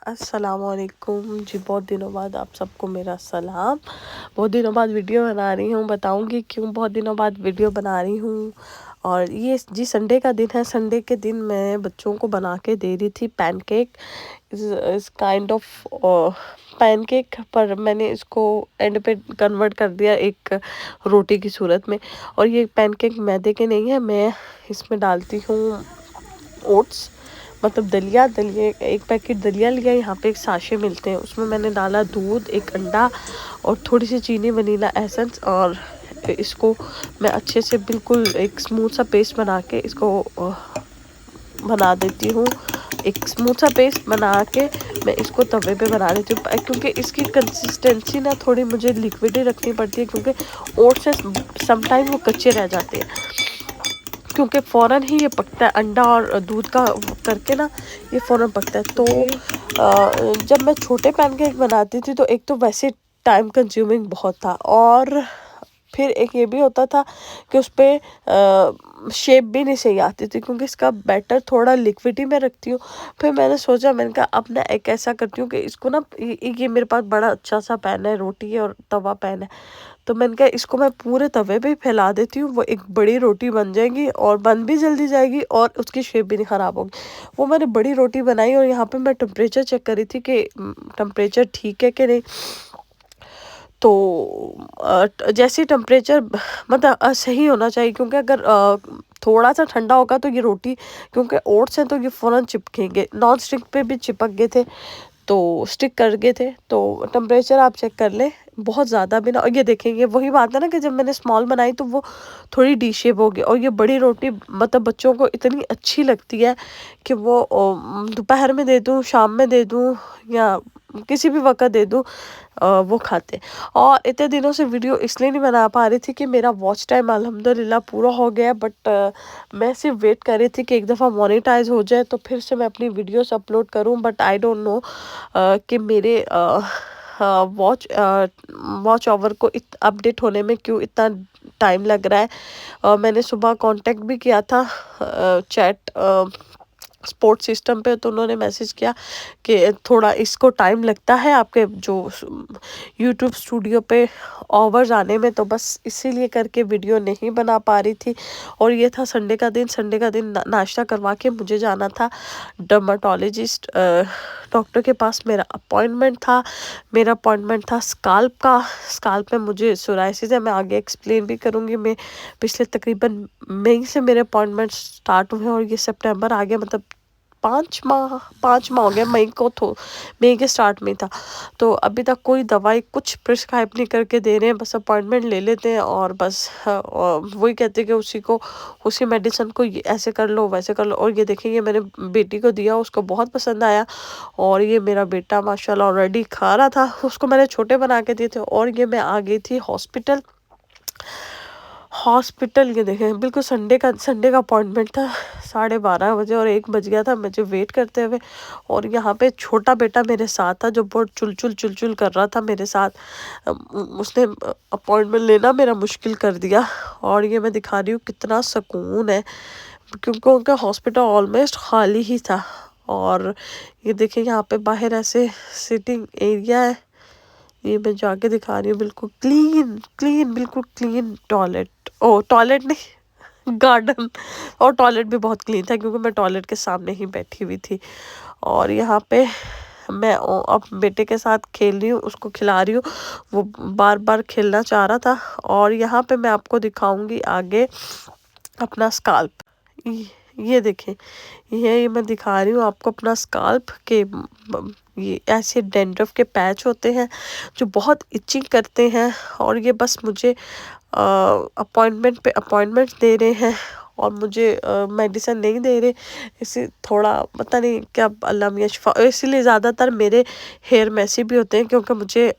अस्सलामुअलैकुम जी। बहुत दिनों बाद आप सबको मेरा सलाम। बहुत दिनों बाद वीडियो बना रही हूँ, बताऊँगी क्यों बहुत दिनों बाद वीडियो बना रही हूँ। और ये जी संडे का दिन है। संडे के दिन मैं बच्चों को बना के दे रही थी पैनकेक। इस काइंड ऑफ पैनकेक, पर मैंने इसको एंड पे कन्वर्ट कर दिया एक रोटी की सूरत में। और ये पैनकेक मैदे के नहीं है, मैं इसमें डालती हूँ ओट्स, मतलब दलिया। एक पैकेट दलिया लिया, यहाँ पे एक साशे मिलते हैं, उसमें मैंने डाला दूध, एक अंडा और थोड़ी सी चीनी, वनीला एसेंस। और इसको मैं अच्छे से बिल्कुल एक स्मूथ सा पेस्ट बना के इसको बना देती हूँ। एक स्मूथ सा पेस्ट बना के मैं इसको तवे पे बना लेती हूँ, क्योंकि इसकी कंसिस्टेंसी ना थोड़ी मुझे लिक्विड ही रखनी पड़ती है, क्योंकि ओट्स से समटाइम वो कच्चे रह जाते हैं, क्योंकि फ़ौरन ही ये पकता है। अंडा और दूध का करके ना ये फ़ौरन पकता है। तो जब मैं छोटे पैनकेक बनाती थी तो एक तो वैसे टाइम कंज्यूमिंग बहुत था, और फिर एक ये भी होता था कि उस पर शेप भी नहीं सही आती थी, क्योंकि इसका बैटर थोड़ा लिक्विडी में रखती हूँ। फिर मैंने सोचा, मैंने कहा अब ना एक ऐसा करती हूँ कि इसको ना ये मेरे पास बड़ा अच्छा सा पैन है, रोटी है और तवा पैन है, तो मैंने कहा इसको मैं पूरे तवे पे फैला देती हूँ। वो एक बड़ी रोटी बन जाएगी और बन भी जल्दी जाएगी और उसकी शेप भी नहीं ख़राब होगी। वो मैंने बड़ी रोटी बनाई और यहाँ पे मैं टेम्परेचर चेक करी थी कि टेम्परेचर ठीक है कि नहीं। तो जैसे टेम्परेचर मतलब सही होना चाहिए, क्योंकि अगर थोड़ा सा ठंडा होगा तो ये रोटी, क्योंकि ओट्स हैं तो ये फ़ौरन चिपकेंगे। नॉन स्टिक पे भी चिपक गए थे, तो स्टिक कर गए थे। तो टेम्परेचर आप चेक कर लें, बहुत ज़्यादा भी ना। और ये देखेंगे, वही बात है ना कि जब मैंने स्मॉल बनाई तो वो थोड़ी डी शेप हो गई। और ये बड़ी रोटी मतलब बच्चों को इतनी अच्छी लगती है कि वो दोपहर में दे दूँ, शाम में दे दूँ, या किसी भी वक्त दे दूँ, वो खाते। और इतने दिनों से वीडियो इसलिए नहीं बना पा रही थी कि मेरा वॉच टाइम अल्हम्दुलिल्लाह पूरा हो गया, बट मैं सिर्फ वेट कर रही थी कि एक दफ़ा मोनेटाइज हो जाए तो फिर से मैं अपनी वीडियोस अपलोड करूं। बट आई डोंट नो कि मेरे वॉच ओवर को अपडेट होने में क्यों इतना टाइम लग रहा है। मैंने सुबह कांटेक्ट भी किया था चैट सपोर्ट सिस्टम पे, तो उन्होंने मैसेज किया कि थोड़ा इसको टाइम लगता है आपके जो यूट्यूब स्टूडियो पे आवर्स आने में, तो बस इसीलिए करके वीडियो नहीं बना पा रही थी। और ये था संडे का दिन। संडे का दिन नाश्ता करवा के मुझे जाना था डर्माटोलॉजिस्ट डॉक्टर के पास। मेरा अपॉइंटमेंट था स्काल्प का। स्काल्प में मुझे सोराइसिस है, मैं आगे एक्सप्लेन भी करूँगी। मैं पिछले तकरीबन मई से मेरे अपॉइंटमेंट स्टार्ट हुए और ये सितंबर आ गया, मतलब 5 माह हो गया। मई के स्टार्ट में था, तो अभी तक कोई दवाई कुछ प्रिस्क्राइब नहीं करके दे रहे हैं, बस अपॉइंटमेंट ले लेते हैं और बस वही कहते हैं कि उसी मेडिसिन को ऐसे कर लो वैसे कर लो। और ये देखिए, ये मैंने बेटी को दिया, उसको बहुत पसंद आया। और ये मेरा बेटा माशाल्लाह ऑलरेडी खा रहा था, उसको मैंने छोटे बना के दिए थे। और ये मैं आ गई थी हॉस्पिटल। ये देखें, बिल्कुल संडे का अपॉइंटमेंट था 12:30 बजे और 1 बज गया था मुझे वेट करते हुए। और यहाँ पे छोटा बेटा मेरे साथ था जो बहुत चुल कर रहा था मेरे साथ। उसने अपॉइंटमेंट लेना मेरा मुश्किल कर दिया। और ये मैं दिखा रही हूँ कितना सुकून है, क्योंकि उनका हॉस्पिटल ऑलमोस्ट खाली ही था। और ये देखिए, यहाँ पे बाहर ऐसे सिटिंग एरिया है, ये मैं जाके दिखा रही हूँ। बिल्कुल बिल्कुल क्लीन टॉयलेट नहीं, गार्डन। और टॉयलेट भी बहुत क्लीन था, क्योंकि मैं टॉयलेट के सामने ही बैठी हुई थी। और यहाँ पे मैं अब बेटे के साथ खेल रही हूँ, उसको खिला रही हूँ, वो बार बार खेलना चाह रहा था। और यहाँ पे मैं आपको दिखाऊंगी आगे अपना स्काल्प। ये देखें, ये मैं दिखा रही हूँ आपको अपना स्काल्प के। ये ऐसे डेंड्रफ के पैच होते हैं जो बहुत इचिंग करते हैं। और ये बस मुझे अपॉइंटमेंट दे रहे हैं और मुझे मेडिसिन नहीं दे रहे। इसे थोड़ा पता नहीं क्या, अल्लाह मियाँ शिफा। इसीलिए ज़्यादातर मेरे हेयर मैसी भी होते हैं, क्योंकि मुझे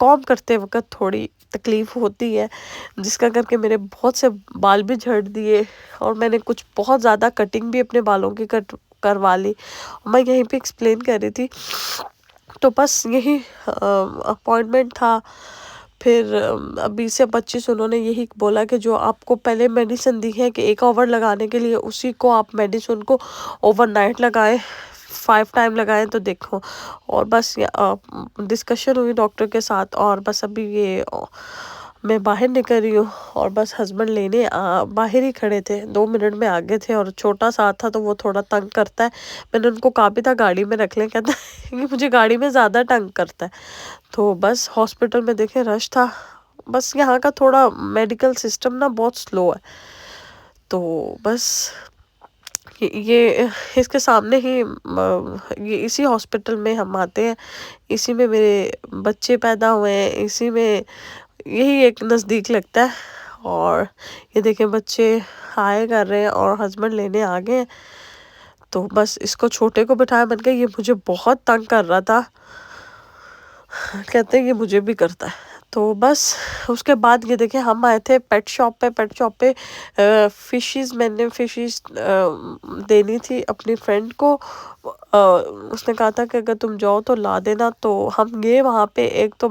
कॉम करते वक्त थोड़ी तकलीफ़ होती है, जिसका करके मेरे बहुत से बाल भी झड़ दिए। और मैंने कुछ बहुत ज़्यादा कटिंग भी अपने बालों की करवा ली। मैं यहीं पे एक्सप्लेन कर रही थी। तो बस यही अपॉइंटमेंट था। फिर 20 से 25 उन्होंने यही बोला कि जो आपको पहले मेडिसिन दी है कि 1 आवर लगाने के लिए, उसी को आप मेडिसिन को ओवरनाइट लगाएं। 5 टाइम लगाए तो देखो। और बस डिस्कशन हुई डॉक्टर के साथ, और बस अभी ये मैं बाहर निकल रही हूँ, और बस हस्बैंड लेने बाहर ही खड़े थे, 2 मिनट में आगे थे, और छोटा सा था तो वो थोड़ा तंग करता है। मैंने उनको कहा भी था गाड़ी में रख लें, कहता है कि मुझे गाड़ी में ज़्यादा तंग करता है। तो बस हॉस्पिटल में देखे रश था। बस यहाँ का थोड़ा मेडिकल सिस्टम ना बहुत स्लो है। तो बस ये इसके सामने ही ये इसी हॉस्पिटल में हम आते हैं, इसी में मेरे बच्चे पैदा हुए हैं, इसी में यही एक नज़दीक लगता है। और ये देखें बच्चे आए कर रहे हैं और हस्बैंड लेने आ गए हैं। तो बस इसको छोटे को बिठाया, मैंने कहा ये मुझे बहुत तंग कर रहा था, कहते हैं ये मुझे भी करता है। तो बस उसके बाद ये देखें हम आए थे पेट शॉप पे फिशेस, मैंने फिशेस देनी थी अपनी फ्रेंड को। उसने कहा था कि अगर तुम जाओ तो ला देना। तो हम गए वहाँ पे, एक तो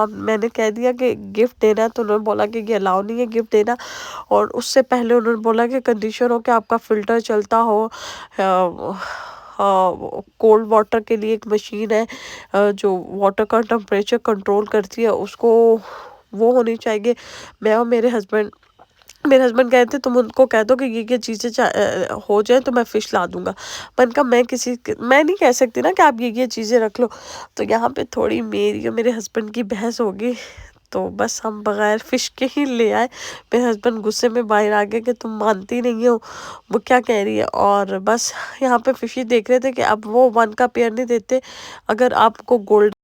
मैंने कह दिया कि गिफ्ट देना है, तो उन्होंने बोला कि ये अलाउ नहीं है गिफ्ट देना। और उससे पहले उन्होंने बोला कि कंडीशन हो कि आपका फ़िल्टर चलता हो। कोल्ड वाटर के लिए एक मशीन है जो वाटर का टेम्परेचर कंट्रोल करती है, उसको वो होनी चाहिए। मैं और मेरे हस्बैंड गए थे, तुम उनको कह दो कि ये चीज़ें हो जाए तो मैं फ़िश ला दूंगा। मैंने कहा मैं नहीं कह सकती ना कि आप ये चीज़ें रख लो। तो यहाँ पे थोड़ी मेरी और मेरे हस्बैंड की बहस होगी। तो बस हम बगैर फ़िश के ही ले आए। मेरे हस्बैंड गुस्से में बाहर आ गए कि तुम मानती नहीं हो, वो क्या कह रही है। और बस यहाँ पे फ़िश ही देख रहे थे कि अब वो 1 का पेयर नहीं देते, अगर आपको गोल्ड